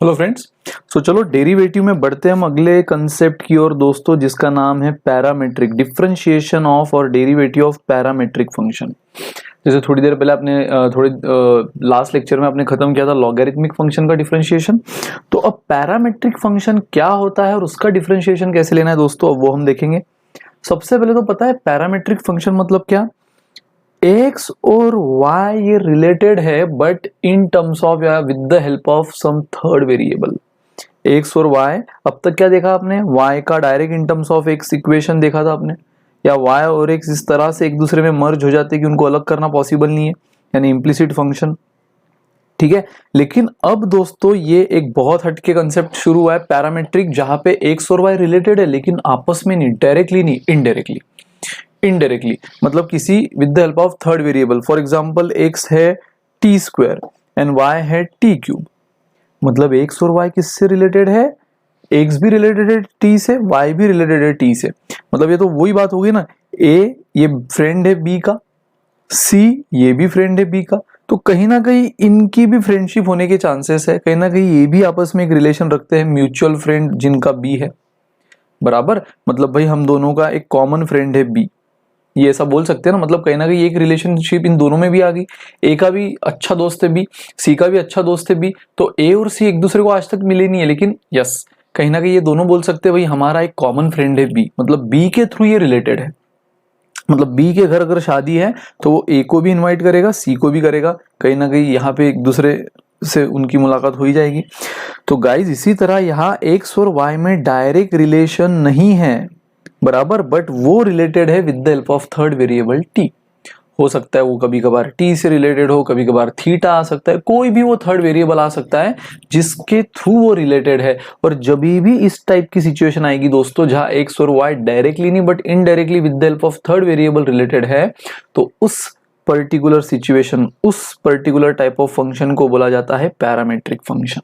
Hello friends. चलो derivative में बढ़ते हैं हम अगले कंसेप्ट की ओर दोस्तों, जिसका नाम है पैरामेट्रिक डिफरेंशिएशन ऑफ और डेरिवेटिव ऑफ पैरामेट्रिक फंक्शन। जैसे थोड़ी देर पहले आपने लास्ट लेक्चर में आपने खत्म किया था लॉगरिथमिक फंक्शन का डिफरेंशिएशन। तो अब पैरामेट्रिक फंक्शन क्या होता है और उसका डिफरेंशिएशन कैसे लेना है दोस्तों, अब वो हम देखेंगे। सबसे पहले तो पता है पैरामेट्रिक फंक्शन मतलब क्या। एक्स और वाई ये रिलेटेड है बट इन टर्म्स ऑफ या with the help of some third variable. X और वाई, अब तक क्या देखा आपने, वाई का direct in terms of X equation देखा था आपने, या वाई और एक्स इस तरह से एक दूसरे में मर्ज हो जाते कि उनको अलग करना पॉसिबल नहीं है, यानी इम्प्लिसिट फंक्शन। ठीक है, लेकिन अब दोस्तों ये एक बहुत हटके कंसेप्ट शुरू हुआ है पैरामेट्रिक, जहां पे एक्स और वाई रिलेटेड है लेकिन आपस में नहीं, डायरेक्टली नहीं, इनडायरेक्टली मतलब किसी with the help of third variable. For example x है टी स्क्वायर एंड वाई है टी क्यूब, मतलब एक्स और वाई किससे रिलेटेड है, एक्स भी रिलेटेड है टी से, वाई भी रिलेटेड है टी से। मतलब ये तो वही बात होगी ना, ए ये फ्रेंड है बी का, सी ये भी फ्रेंड है बी का, तो कहीं ना कहीं इनकी भी फ्रेंडशिप होने के चांसेस है, कहीं ना कहीं ये भी आपस में एक रिलेशन रखते हैं, म्यूचुअल फ्रेंड जिनका बी है बराबर। मतलब भाई हम दोनों का एक कॉमन फ्रेंड है बी, ये ऐसा बोल सकते हैं ना, मतलब कहीं ना कहीं एक रिलेशनशिप इन दोनों में भी आ गई। ए का भी अच्छा दोस्त है बी, सी का भी अच्छा दोस्त है बी, तो ए और सी एक दूसरे को आज तक मिले नहीं है, लेकिन यस कहीं ना कहीं ये दोनों बोल सकते हैं भाई हमारा एक कॉमन फ्रेंड है बी, मतलब बी के थ्रू ये रिलेटेड है। मतलब बी के घर अगर शादी है तो वो ए को भी इनवाइट करेगा, सी को भी करेगा, कहीं ना कहीं यहाँ पे एक दूसरे से उनकी मुलाकात हो ही जाएगी। तो गाइज इसी तरह यहाँ एक्स और वाई में डायरेक्ट रिलेशन नहीं है बराबर, बट वो रिलेटेड है with the help of third variable T. हो सकता है वो कभी कभार टी से रिलेटेड हो, कभी कभार थीटा आ सकता है, कोई भी वो थर्ड वेरिएबल आ सकता है जिसके थ्रू वो रिलेटेड है। और जब भी इस टाइप की सिचुएशन आएगी दोस्तों जहां एक्स और वाई डायरेक्टली नहीं but indirectly with the help of third variable related है, तो उस पर्टिकुलर सिचुएशन, उस पर्टिकुलर टाइप ऑफ फंक्शन को बोला जाता है पैरामेट्रिक फंक्शन।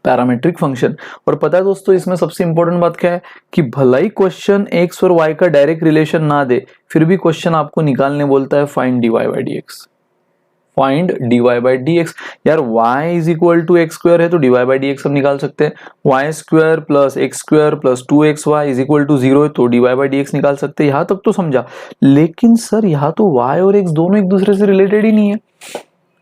Parametric function. और पता है दोस्तों इसमें सबसे इंपॉर्टेंट बात क्या है कि भला ही क्वेश्चन एक्स और वाई का डायरेक्ट रिलेशन ना दे, फिर भी क्वेश्चन आपको निकालने बोलता है find dy by D X, find dy by D X. यार y is equal to X square है तो dy बाई डी एक्स हम निकाल सकते हैं, Y square plus X square plus 2xy is equal to 0 है तो dy बाई डी एक्स निकाल सकते हैं। यहां तक तो समझा, लेकिन सर यहाँ तो y और x दोनों एक दूसरे से रिलेटेड ही नहीं है,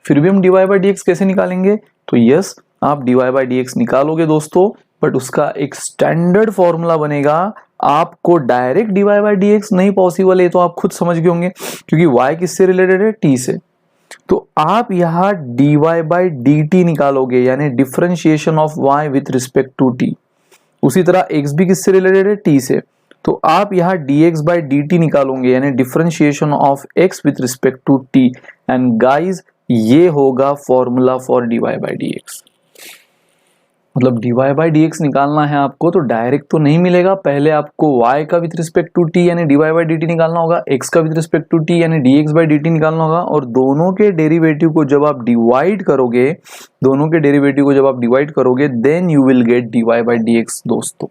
फिर भी हम dy बाई डी एक्स कैसे निकालेंगे। तो यस आप dy बाई डी एक्स निकालोगे दोस्तों, बट उसका एक स्टैंडर्ड फॉर्मूला बनेगा। आपको direct dy by D x नहीं पॉसिबल है, तो आप खुद समझ गए होंगे, क्योंकि y किससे रिलेटेड है, t से। तो आप यहाँ dy बाई डी टी निकालोगे, यानी differentiation of y with respect to t। उसी तरह x भी किससे रिलेटेड है, t से, तो आप यहाँ dx बाई डी टी निकालोगे, यानी differentiation of x with respect to t। And guys ये होगा formula for dy by D x. मतलब dy बाई डी एक्स निकालना है आपको तो डायरेक्ट तो नहीं मिलेगा, पहले आपको y का विद रिस्पेक्ट टू t यानी dy बाई डी टी निकालना होगा, x का विद रिस्पेक्ट टू t यानी dx बाई डी टी निकालना होगा, और दोनों के डेरिवेटिव को जब आप डिवाइड करोगे, दोनों के डेरिवेटिव को जब आप डिवाइड करोगे then you will get dy by D X दोस्तों,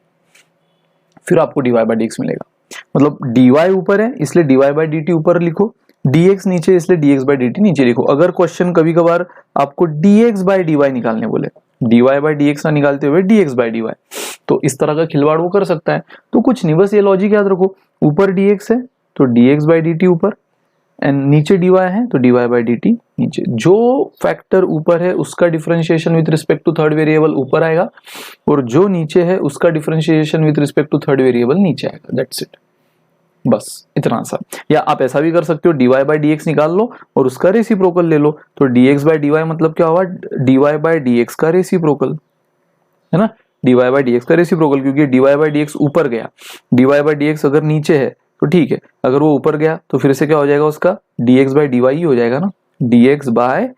फिर आपको dy बाई डी एक्स मिलेगा। मतलब dy ऊपर है इसलिए dy बाई डी टी ऊपर लिखो, dx नीचे इसलिए dx बाई डी टी नीचे लिखो। अगर क्वेश्चन कभी कभार आपको dx बाई डी वाई निकालने बोले, dy बाई डी एक्स ना निकालते हुए dx बाई डी वाई, तो इस तरह का खिलवाड़ वो कर सकता है। तो कुछ नहीं, बस ये लॉजिक याद रखो, ऊपर dx है तो dx बाई डी टी ऊपर, एंड नीचे dy है तो dy बाई डी टी नीचे। जो फैक्टर ऊपर है उसका differentiation with respect to third variable ऊपर आएगा, और जो नीचे है उसका differentiation with respect to third variable नीचे आएगा। दैट्स इट, बस इतना सा। या आप ऐसा भी कर सकते हो, dy बाई डी एक्स निकाल लो और उसका रेसिप्रोकल ले लो, तो dx बाई dy मतलब क्या होगा, dy बाई डी एक्स का रेसिप्रोकल है ना, dy बाई डी एक्स का रेसिप्रोकल, क्योंकि dy बाई डी एक्स ऊपर गया, dy बाई डी एक्स अगर नीचे है तो ठीक है, अगर वो ऊपर गया तो फिर से क्या हो जाएगा, उसका dx बाई डी वाई ही हो जाएगा ना, dx बाय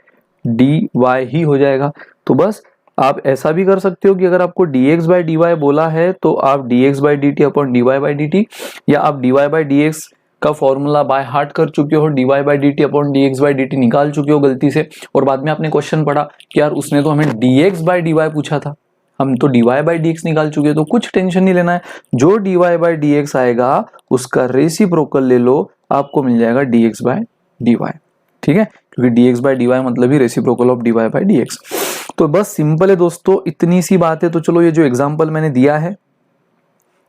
डी वाई ही हो जाएगा। तो बस आप ऐसा भी कर सकते हो कि अगर आपको dx बाई डी वाई बोला है तो आप dx by d t upon dy by d T, या आप dy बाई डी एक्स का फॉर्मूला बाय हार्ट कर चुके हो, dy by d t upon dx by d T निकाल चुके हो गलती से, और बाद में आपने क्वेश्चन पढ़ा कि यार उसने तो हमें dx बाई डी वाई पूछा था, हम तो dy बाई डी एक्स निकाल चुके हैं। तो कुछ टेंशन नहीं लेना है, जो dy बाई डी एक्स आएगा उसका रेसिप्रोकल ले लो, आपको मिल जाएगा dx बाई डी वाई। ठीक है, क्योंकि dx बाई डी वाई मतलब ही reciprocal of dy by D x. तो बस सिंपल है दोस्तों, इतनी सी बात है। तो चलो ये जो एग्जाम्पल मैंने दिया है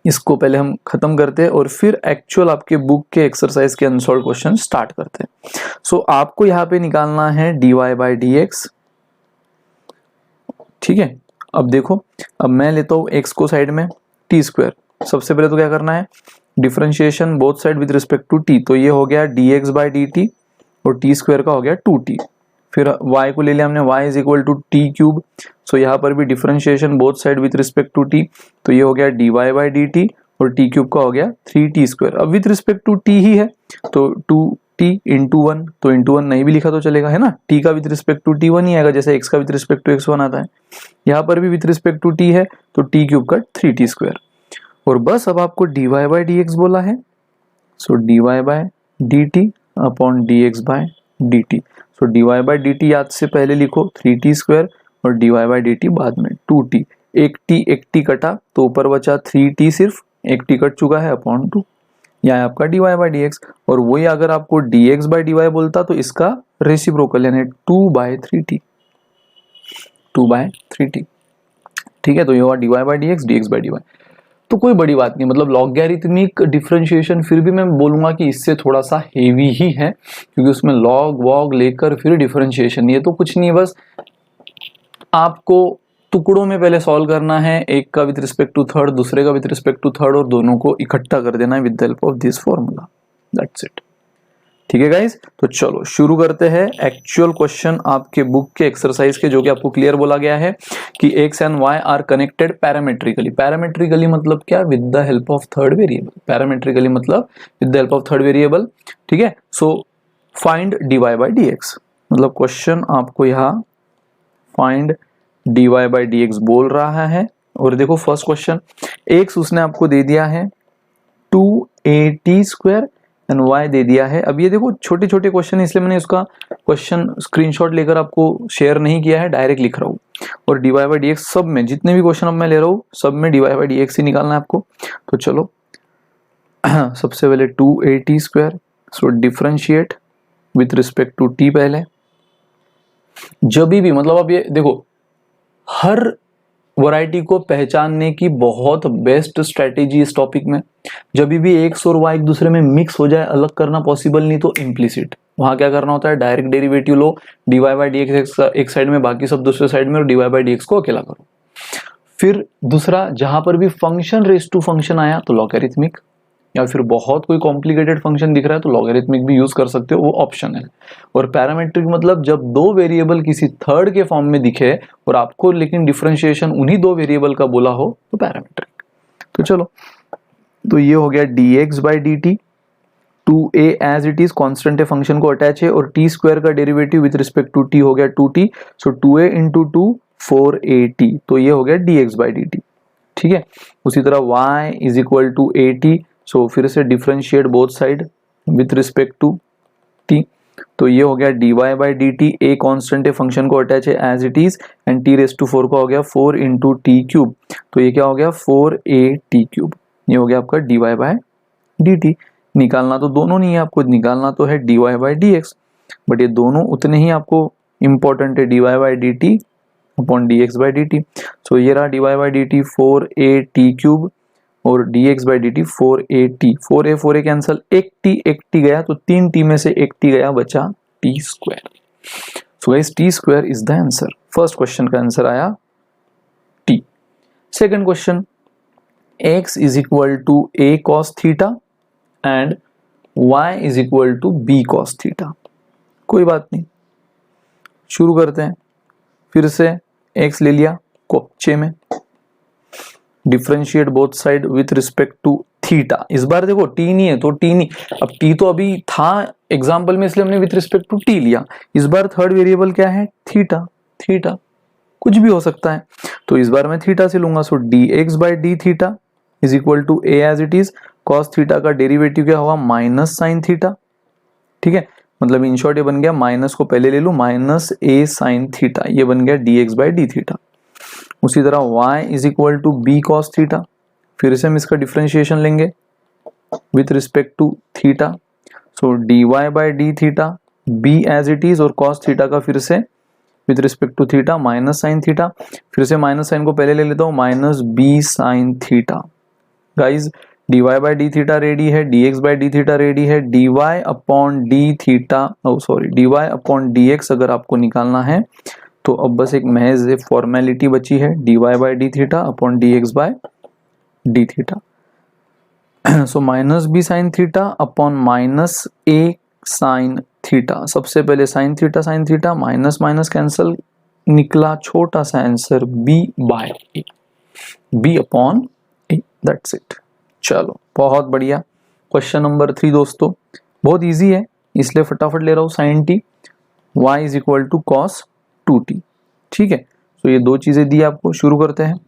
इसको पहले हम खत्म करते हैं और फिर एक्चुअल आपके बुक के एक्सरसाइज के अनसॉल्व क्वेश्चन स्टार्ट करते हैं। सो आपको यहाँ पे निकालना है dy बाई डी एक्स, ठीक है। अब देखो, अब मैं लेता हूँ x को साइड में, टी स्क्वायर। सबसे पहले तो क्या करना है, differentiation both side with respect to t, तो ये हो गया dx बाई डी टी और टी स्क्वायर का हो गया 2t। फिर y को ले लिया हमने, y is equal to t cube. So यहाँ पर भी differentiation both side with respect to t, तो ये हो गया dy बाई डी टी और t क्यूब का हो गया 3t स्क्वायर। अब विथ रिस्पेक्ट टू t ही है तो 2t इंटू 1, तो इंटू 1 नहीं भी लिखा तो चलेगा, है ना। t का विथ रिस्पेक्ट टू t 1 ही आएगा, जैसे x का विथ रिस्पेक्ट टू x1 आता है। यहाँ पर भी विथ रिस्पेक्ट टू t है तो t क्यूब का 3t स्क्वायर। और बस अब आपको dy बाई डी एक्स बोला है, सो dy by d t upon D x by d t. So dy by d T याद से पहले लिखो 3t स्क्वायर और dy बाई डी टी बाद में 2t। एक t कटा तो ऊपर बचा 3t, सिर्फ एक t कट चुका है अपॉन 2, यह है आपका dy बाई डी एक्स। और वही अगर आपको dx बाई dy बोलता तो इसका रेसिप्रोकल यानी 2 बाई 3t, 2 बाई 3t, ठीक है। तो ये हुआ dy by D x, dx by dy। तो कोई बड़ी बात नहीं, मतलब लॉगरिथमिक डिफरेंशिएशन फिर भी मैं बोलूंगा कि इससे थोड़ा सा हेवी ही है, क्योंकि उसमें लॉग वॉग लेकर फिर डिफरेंशिएशन, ये तो कुछ नहीं है, बस आपको टुकड़ों में पहले सॉल्व करना है, एक का विद रिस्पेक्ट टू थर्ड, दूसरे का विद रिस्पेक्ट टू थर्ड, और दोनों को इकट्ठा कर देना है with the help of this formula, that's it. ठीक है गाइस, तो चलो शुरू करते हैं एक्चुअल क्वेश्चन आपके बुक के एक्सरसाइज के, जो कि आपको क्लियर बोला गया है कि x and y are connected parametrically. Parametrically मतलब क्या, with the help of third variable. Parametrically मतलब with the help of third variable, ठीक है। So find dy by D x, मतलब क्वेश्चन आपको यहाँ find dy by D x बोल रहा है। और देखो फर्स्ट क्वेश्चन, x उसने आपको दे दिया है 2at स्क्वायर एंड y दे दिया है। अब ये देखो छोटे छोटे क्वेश्चन, इसलिए मैंने इसका क्वेश्चन स्क्रीनशॉट लेकर आपको शेयर नहीं किया है, डायरेक्ट लिख रहा हूँ। और dy बाई डी एक्स सब में, जितने भी क्वेश्चन अब मैं ले रहा हूँ सब में dy बाई डी एक्स ही निकालना है आपको। तो चलो सबसे पहले 2at square, so differentiate with respect to t पहले। जब भी मतलब अब ये देखो, हर वैरायटी को पहचानने की बहुत बेस्ट स्ट्रेटेजी इस टॉपिक में, जब भी x और y एक दूसरे में मिक्स हो जाए, अलग करना पॉसिबल नहीं तो इम्प्लिसिट, वहां क्या करना होता है, direct derivative low, dy by D x एक साइड में, बाकी सब दूसरे साइड में, और dy बाई डी एक्स को अकेला करो। फिर दूसरा, जहां पर भी फंक्शन रेस टू फंक्शन आया तो लॉगरिथमिक, या फिर बहुत कोई कॉम्प्लिकेटेड फंक्शन दिख रहा है तो लॉगरिथमिक भी यूज कर सकते हो, वो ऑप्शन है। और पैरामेट्रिक मतलब जब दो वेरिएबल किसी थर्ड के फॉर्म में दिखे और आपको लेकिन डिफरेंशिएशन उन्हीं दो वेरिएबल का बोला हो तो पैरामेट्रिक। तो चलो, तो ये हो गया dx by d t, 2a as it is constant है, फंक्शन को अटैच है, और t स्क्वायर का derivative with respect to t हो गया 2t, सो 2a इंटू 2 4at, तो ये हो गया dx बाई डी टी, ठीक है। उसी तरह y is equal to at, so फिर से differentiate both side with respect to t, तो ये हो गया dy by d t, a constant है, फंक्शन को अटैच है as it is, and t raise to 4 का हो गया 4 इंटू टी क्यूब, तो ये क्या हो गया 4at क्यूब, ये हो गया आपका dy बाई डी टी। निकालना तो दोनों नहीं है आपको, निकालना तो है dy by D x, but ये दोनों उतने ही आपको इंपॉर्टेंट है, dy by d t upon dx by d t. So ये रहा dy by d t 4at cube और dx by d t 4at, 4a cancel, एक t गया तो 3t में से एक t गया, बचा t square. So guys t square is the answer. First question का आंसर आया t। Second question, x is equal to a cos theta and y is equal to b cos theta. कोई बात नहीं, शुरू करते हैं। फिर से x ले लिया कोपचे में, differentiate both side with respect to theta. इस बार देखो t नहीं है तो t नहीं, अब t तो अभी था एग्जाम्पल में इसलिए हमने विथ रिस्पेक्ट टू t लिया। इस बार थर्ड वेरिएबल क्या है, थीटा, थीटा कुछ भी हो सकता है, तो इस बार मैं थीटा से लूंगा। So dx by D theta is equal to a as it is, cos theta का डेरिवेटिव क्या हुआ, माइनस साइन थीटा, ठीक है। मतलब इन शॉर्ट ये बन गया, माइनस को पहले ले लूं, माइनस a साइन थीटा, ये बन गया dx बाई डी थीटा। उसी तरह y is equal to b cos theta, फिर से हम इसका डिफरेंशिएशन लेंगे with respect to theta. So dy by D theta, b as it is, और cos थीटा का फिर से with respect to theta minus sine theta, फिर से माइनस साइन को पहले ले लेता हूँ minus b sine theta. Guys dy by D theta ready है, dx by D theta ready है, dy upon D theta dy upon dx अगर आपको निकालना है तो अब बस एक महज फॉर्मेलिटी बची है, dy by D theta upon dx by D theta. So minus b sine theta upon minus a sine theta. सबसे पहले sine theta minus minus cancel, निकला छोटा सा answer b by a, b upon a, that's it. चलो बहुत बढ़िया। Question number 3 दोस्तों बहुत इजी है इसलिए फटाफट ले रहा हूँ। Sine t y is equal to cos 2t, ठीक है। तो ये दो चीजें दी आपको, शुरू करते हैं।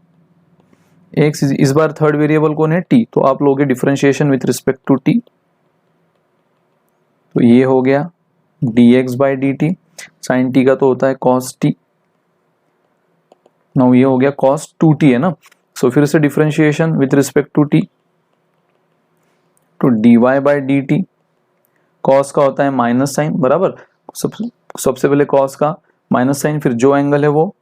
x इस बार थर्ड वेरिएबल कौन है t, तो आप लोगे differentiation with respect to t, तो ये हो गया dx by d t, sine t का तो होता है cos t, नाउ ये हो गया cos 2t है ना। सो फिर से differentiation with respect to t, तो dy by d t, cos का होता है माइनस साइन बराबर, सबसे पहले कॉस का माइनस साइन, फिर जो एंगल है वो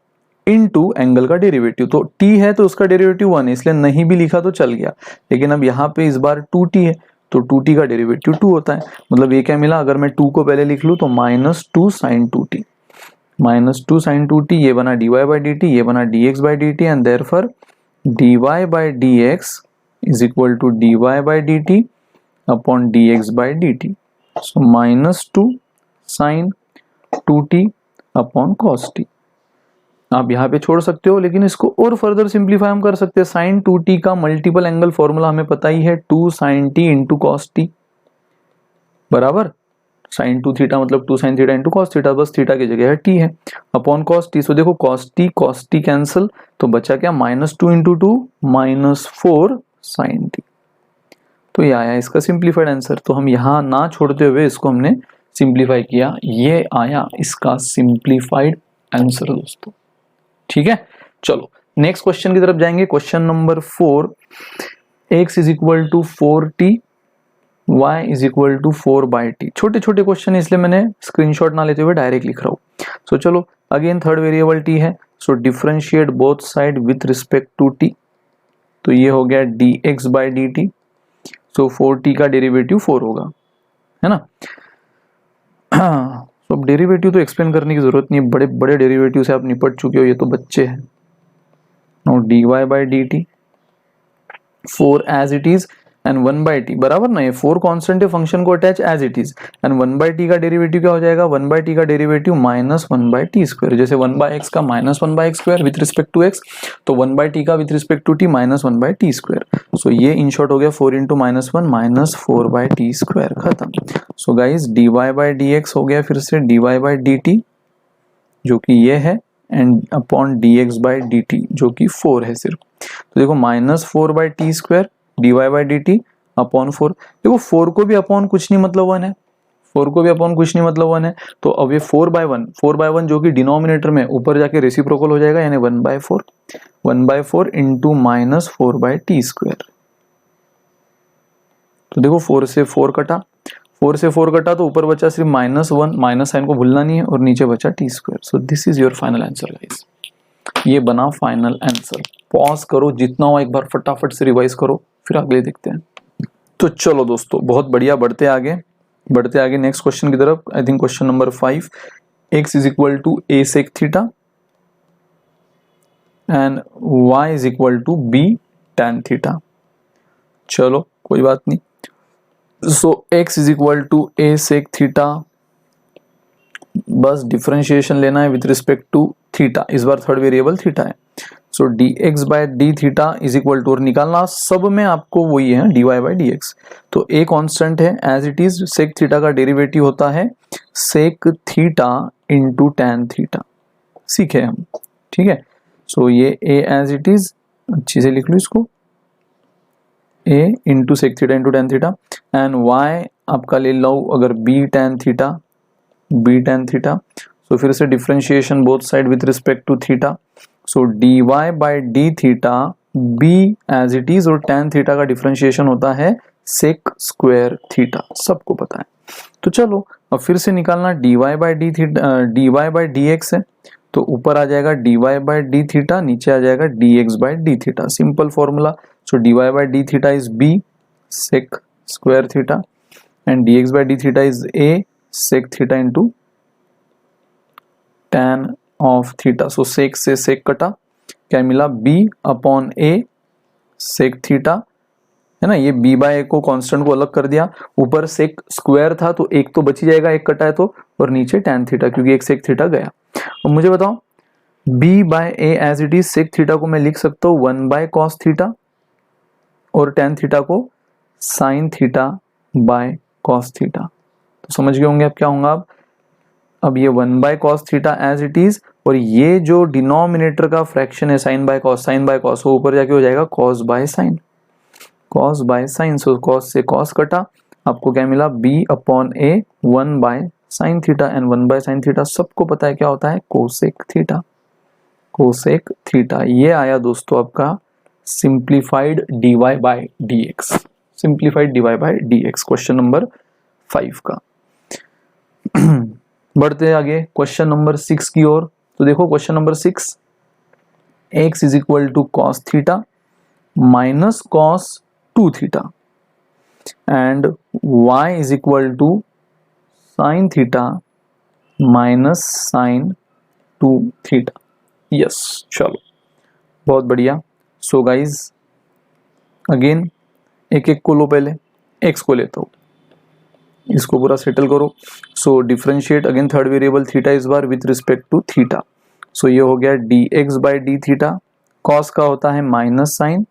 इनटू एंगल का डेरिवेटिव, तो t है तो उसका डेरिवेटिव 1 है इसलिए नहीं भी लिखा तो चल गया, लेकिन अब यहाँ पे इस बार 2t है तो 2t का डेरिवेटिव 2 होता है। मतलब ये क्या मिला, अगर मैं 2 को पहले लिख लूँ तो minus 2 sine 2t, minus 2 sine 2t, ये बना dy बाई डी टी, ये बना dx by d t, and therefore dy by dx is equal to dy by d t upon dx by d t. So minus 2 sine 2t upon cos t। आप यहाँ पे छोड़ सकते हो, लेकिन इसको और फर्दर सिंप्लीफाई हम कर सकते हैं। साइन 2t का मल्टीपल एंगल फॉर्मूला हमें पता ही है, 2 sine t into cos t बराबर साइन 2 थीटा मतलब 2 sine theta into cos theta, बस थीटा की जगह है t है, अपॉन कॉस टी। सो देखो कॉस टी कैंसिल, तो बचा क्या minus 2 into 2 minus 4 sine t. तो ये आया इसका सिंप्लीफाइड आंसर। तो हम यहाँ ना छोड़ते हुए इसको हमने सिंप्लीफाई किया, ये आया इसका सिंप्लीफाइड आंसर दोस्तों, ठीक है। चलो नेक्स्ट क्वेश्चन की तरफ जाएंगे। Question number 4, x is equal to 4t, y is equal to 4 by t. छोटे छोटे क्वेश्चन इसलिए मैंने स्क्रीनशॉट ना लेते हुए डायरेक्ट लिख रहा हूँ। सो चलो अगेन थर्ड वेरिएबल t है, so differentiate both side with respect to t, तो ये हो गया dx by d t. So 4t का डेरिवेटिव 4 होगा, है ना। तो अब डेरिवेटिव तो एक्सप्लेन करने की जरूरत नहीं है, बड़े बड़े डेरिवेटिव से आप निपट चुके हो, ये तो बच्चे हैं। Now dy by d t 4 as it is and 1 by t बराबर ना, ये 4 कांस्टेंट है, फंक्शन को attach as it is, and 1 by t का डेरिवेटिव क्या हो जाएगा, 1 बाई टी का derivative minus 1 by T square, जैसे 1 बाई एक्स का minus 1 by x square with respect to x, तो 1 बाई टी का with respect to T minus 1 by T square. So ये इन शॉर्ट हो गया 4 into minus 1 minus 4 by T square, खत्म। So guys dy by D X हो गया फिर से dy बाई डी टी जो कि ये है, and upon dx by d T जो कि 4 है सिर्फ। तो देखो minus 4 by T square dy by d t upon 4, देखो 4 को भी अपॉन कुछ नहीं मतलब 1 है, 4 को भी अपॉन कुछ नहीं मतलब 1 है, तो अब ये 4 बाई 1 जो कि डिनोमिनेटर में ऊपर जाके रेसिप्रोकल हो जाएगा, यानी 1 by 4 into minus 4 by T square. तो देखो 4 से 4 कटा, 4 से 4 कटा तो ऊपर बचा सिर्फ माइनस 1, माइनस साइन को भूलना नहीं है, और नीचे बचा T square. So this is your final answer guys, ये बना फाइनल आंसर। पॉज करो, जितना हो एक बार फटाफट से रिवाइज करो, फिर अगले देखते हैं। तो चलो दोस्तों बहुत बढ़िया, बढ़ते आगे नेक्स्ट क्वेश्चन की तरफ। I think question number 5, x is equal to a sec theta and y is equal to b tan theta. चलो कोई बात नहीं। So x is equal to a sec theta, बस डिफरेंशिएशन लेना है विथ रिस्पेक्ट टू थीटा, इस बार third variable theta है। So dx by d theta is equal to, और निकालना सब में आपको वही है dy बाई डी एक्स। तो a कांस्टेंट है as it is, sec theta का डेरिवेटिव होता है sec theta into tan theta, सीखे हम, ठीक है। सो ये a एज इट इज, अच्छे से लिख लो इसको, a into sec theta into tan theta, and y आपका ले लो अगर b टैन थीटा, सो फिर से differentiation both side with respect to theta. So dy by D theta b as it is, और tan थीटा का differentiation होता है sec square theta, सबको पता है। तो चलो अब फिर से निकालना dy by D theta, dy by D x है, तो ऊपर आ जाएगा dy बाय डी थीटा, नीचे आ जाएगा dx by d theta, simple formula. So dy by d theta is b sec square theta and dx by d theta is a sec theta into tan of theta. So sec से sec कटा, क्या मिला b upon a sec theta, है ना। ये b by a को constant को अलग कर दिया, ऊपर sec स्क्वायर था तो एक तो बच ही जाएगा, एक कटा है तो, और नीचे tan थीटा क्योंकि एक sec थीटा गया। अब मुझे बताओ b by a as it is sec theta को मैं लिख सकता हूँ 1 बाय cos थीटा और tan थीटा को sin theta by cos theta. तो समझ गए होंगे अब क्या होगा। अब ये 1 by cos theta as it is, और ये जो डिनोमिनेटर का फ्रैक्शन है sin बाय cos, वो ऊपर जाके हो जाएगा cos by sin। So cos से cos कटा, आपको क्या मिला b upon a 1 by sin theta, and 1 by sin theta सबको पता है क्या होता है, कोसेक थीटा। ये आया दोस्तों आपका simplified dy by dx, question number 5 का। बढ़ते हैं आगे क्वेश्चन नंबर 6 की ओर। तो देखो question number 6, x is equal to cos theta minus cos 2 theta and y is equal to sine theta minus sine 2 theta. Yes, चलो बहुत बढ़िया। सो गाइज अगेन एक एक को लो, पहले x को लेता हूँ, इसको पूरा सेटल करो। So differentiate again third variable theta इस बार with respect to theta. So ये हो गया dx by d theta, cos का होता है minus sine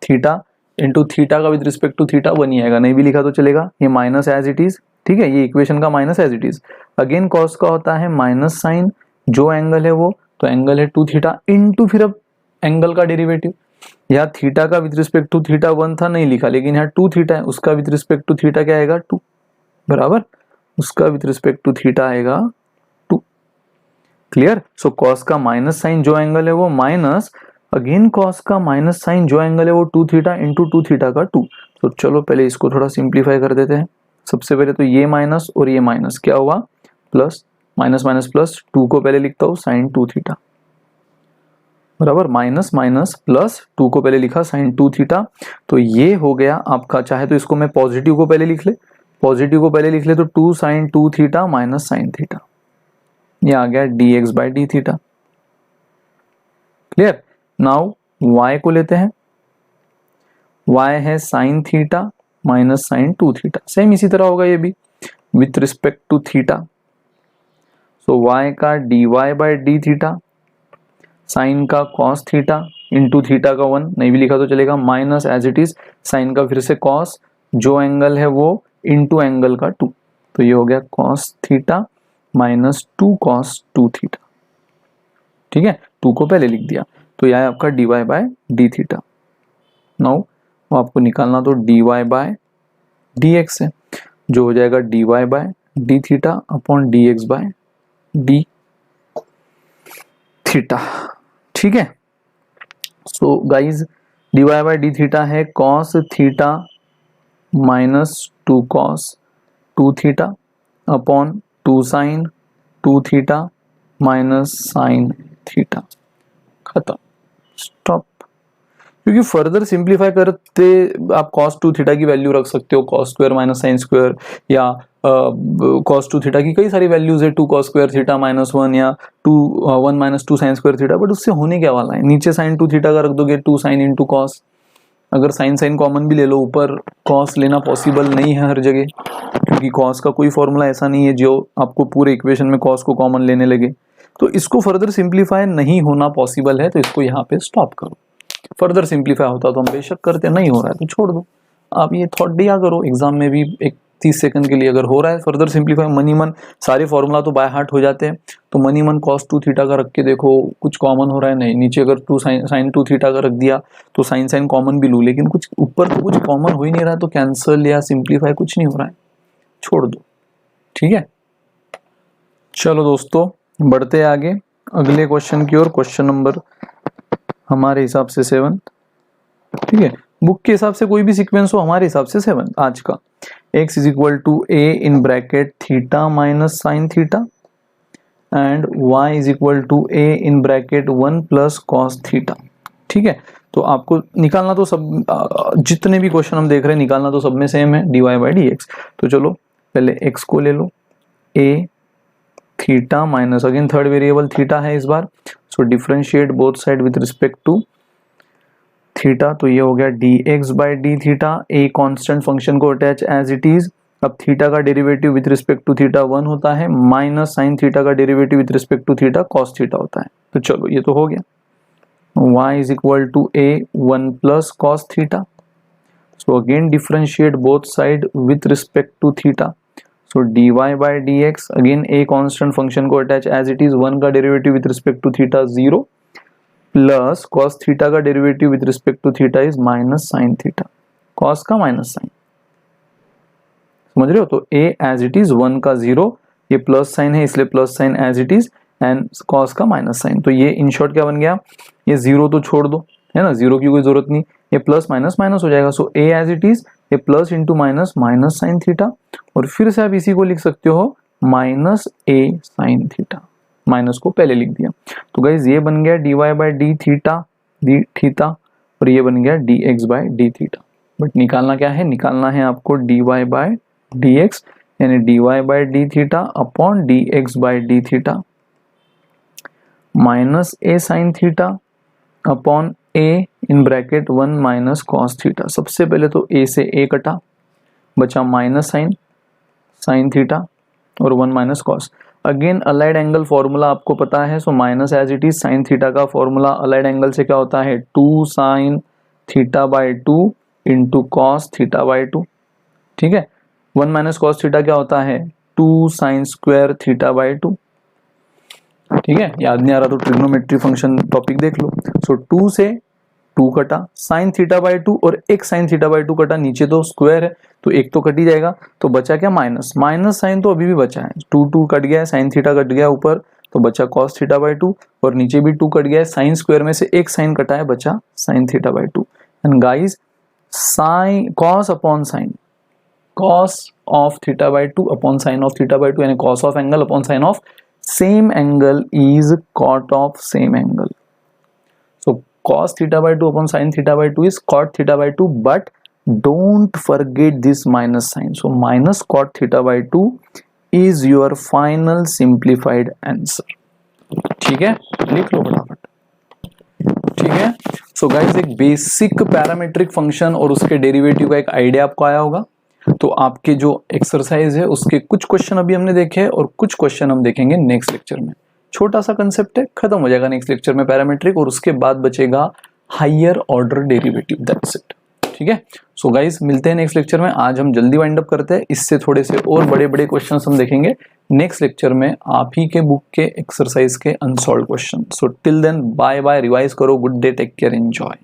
theta into theta का विथ रिस्पेक्ट टू थीटा 1 ही आएगा, नहीं भी लिखा तो चलेगा, ये माइनस एज इट इज, ठीक है, ये इक्वेशन का minus as it is. Again cos का होता है माइनस साइन, जो एंगल है वो, तो एंगल है 2 थीटा इंटू फिर अब एंगल का डेरिवेटिव, यहाँ थीटा का विथ रिस्पेक्ट टू थीटा 1 था नहीं लिखा, लेकिन यहाँ 2 थीटा है, उसका विथ रिस्पेक्ट टू थीटा क्या आएगा 2, बराबर, उसका विथ रिस्पेक्ट टू थीटा आएगा 2। क्लियर। सो कॉस का माइनस साइन जो एंगल है वो माइनस, अगेन कॉस का माइनस साइन जो एंगल है वो 2 थीटा इंटू 2 थीटा का 2। तो चलो पहले इसको थोड़ा सिंप्लीफाई कर देते हैं। सबसे पहले तो ये माइनस और ये माइनस क्या हुआ, प्लस, माइनस माइनस प्लस, 2 को पहले लिखता हूँ साइन 2 थीटा, बराबर, माइनस माइनस प्लस, 2 को पहले लिखा साइन 2 थीटा। तो ये हो गया आपका, चाहे तो इसको मैं पॉजिटिव को पहले लिख ले, तो 2 sine 2 theta minus sine theta, ये आ गया dx by d theta. Clear. Now y को लेते हैं, y है sine theta minus sine 2 theta, same इसी तरह होगा ये भी with respect to theta. So y का dy by d theta, sine का cos थीटा इंटू थीटा का 1 नहीं भी लिखा तो चलेगा, minus as it is sine का फिर से cos, जो एंगल है वो इंटू एंगल का 2, तो ये हो गया cos theta minus 2 cos 2 theta. ठीक है, 2 को पहले लिख दिया, तो यह है आपका dy by d theta. Now आपको निकालना तो dy बाय dx है, जो हो जाएगा dy by d theta upon dx by d theta. ठीक है। So guys dy by d theta है cos theta minus 2 cos 2 theta upon 2 sine 2 theta minus sine theta, खत्म, स्टॉप। क्योंकि फर्दर सिंप्लीफाई करते आप cos 2 थीटा की value रख सकते हो, cos square minus sine square, या cos 2 थीटा की कई सारी वैल्यूज है, 2 cos स्क्वायर थीटा माइनस 1 या 1 minus 2 sine square theta, but उससे होने क्या वाला है, नीचे साइन 2 थीटा का रख दोगे 2 साइन इंटू कॉस, अगर साइन साइन कॉमन भी ले लो, ऊपर कॉस लेना पॉसिबल नहीं है हर जगह, क्योंकि कॉस का कोई फॉर्मूला ऐसा नहीं है जो आपको पूरे इक्वेशन में कॉस को कॉमन लेने लगे, तो इसको फर्दर सिंप्लीफाई नहीं होना पॉसिबल है, तो इसको यहाँ पे स्टॉप करो। फर्दर सिंप्लीफाई होता तो हम बेशक करते, नहीं हो रहा है तो छोड़ दो। आप ये थॉट दिया करो एग्जाम में भी, एक 30 सेकंड के लिए, अगर हो रहा है फर्दर सिंप्लीफाई, मनी मन सारे फॉर्मूला तो बाय हार्ट हो जाते हैं, तो मनी मन cos 2 थीटा का रख के देखो कुछ कॉमन हो रहा है, नहीं, नीचे अगर 2 साइन 2 थीटा का रख दिया तो साइन साइन कॉमन भी लूँ, लेकिन कुछ ऊपर तो कुछ कॉमन हो ही नहीं रहा है, तो कैंसिल या सिंप्लीफाई कुछ नहीं हो रहा है, छोड़ दो। ठीक है, चलो दोस्तों बढ़ते आगे अगले क्वेश्चन की ओर। क्वेश्चन नंबर हमारे हिसाब से 7, ठीक है, बुक के हिसाब से कोई भी सीक्वेंस हो, हमारे हिसाब से 7 आज का। x is equal to a in bracket theta minus sine theta and y is equal to a in bracket 1 plus cos theta. ठीक है, तो आपको निकालना तो सब जितने भी क्वेश्चन हम देख रहे हैं निकालना तो सब में सेम है, dy बाई डी एक्स। तो चलो पहले x को ले लो, a theta minus again third variable theta है इस बार, so differentiate both side with respect to theta, तो ये हो गया dx by D theta, a constant function को अटैच एज इट इज। अब थीटा का derivative with respect to theta 1 होता है, माइनस साइन थीटा का derivative with respect to theta cos theta होता है। तो चलो ये तो हो गया, y is equal to a 1 plus cos theta, so again differentiate both side with respect to theta, so dy by dx again a constant function को attach as it is, 1 का derivative with respect to theta 0 plus cos theta का derivative with respect to theta is minus sin theta, cos का minus sin, समझ रहे हो। तो a as it is 1 का 0, ये प्लस साइन है इसलिए plus sign as it is and cos का माइनस साइन, तो ये इन शॉर्ट क्या बन गया, ये जीरो तो छोड़ दो, है ना, जीरो की कोई जरूरत नहीं, ये प्लस माइनस माइनस हो जाएगा, so a as it is ये plus into minus minus sine theta, और फिर से आप इसी को लिख सकते हो minus a sine theta, minus को पहले लिख दिया। तो गाइज ये बन गया d y by D theta और ये बन गया d x by D theta. But निकालना क्या है, निकालना है आपको d y by D x, यानी d y by D theta upon D x by D theta minus a sine theta upon A in bracket 1 minus cos theta. सबसे पहले तो ए से ए कटा, बचा माइनस साइन थीटा और 1 minus cos. Again allied angle formula आपको पता है, so minus as it is sine theta का फॉर्मूला अलाइड एंगल से क्या होता है, 2 sine theta by 2 into cos theta by 2। ठीक है, 1 माइनस कॉस थीटा क्या होता है, 2 साइन स्क्वायर थीटा बाई 2। ठीक है, याद नहीं आ रहा तो ट्रिग्नोमेट्री फंक्शन टॉपिक देख लो। सो 2 से 2 कटा, साइन थीटा बाई 2 और एक साइन थीटा बाई 2 कटा, नीचे तो स्क्वायर है तो एक तो कट ही जाएगा, तो बचा क्या माइनस, माइनस साइन तो अभी भी बचा है, 2 कट गया है, साइन थीटा कट गया ऊपर तो बचा कॉस थीटा बाई 2 और नीचे भी 2 कट गया है, साइन स्क्वायर में से एक साइन कटा है, बचा sign theta by 2। And guys sine cos upon sine, cos of theta by 2 upon sine of theta by 2, यानी cos of angle upon sine of same angle is cot of same angle. So cos theta by 2 upon sin theta by 2 is cot theta by 2, but don't forget this minus sign. So minus cot theta by 2 is your final simplified answer. ठीक है, लिख लो फटाफट। ठीक है, so guys एक basic parametric function और उसके derivative का एक आइडिया आपको आया होगा। तो आपके जो एक्सरसाइज है उसके कुछ क्वेश्चन अभी हमने देखे हैं और कुछ क्वेश्चन हम देखेंगे नेक्स्ट लेक्चर में। छोटा सा कंसेप्ट है, खत्म हो जाएगा नेक्स्ट लेक्चर में पैरामेट्रिक, और उसके बाद बचेगा higher order derivative, that's it. ठीक है, सो गाइस मिलते हैं नेक्स्ट लेक्चर में। आज हम जल्दी वाइंड अप करते हैं, इससे थोड़े से और बड़े बड़े क्वेश्चन हम देखेंगे नेक्स्ट लेक्चर में, आप ही के बुक के एक्सरसाइज के unsolve question. So till then bye bye, revise करो, good day, take care, enjoy.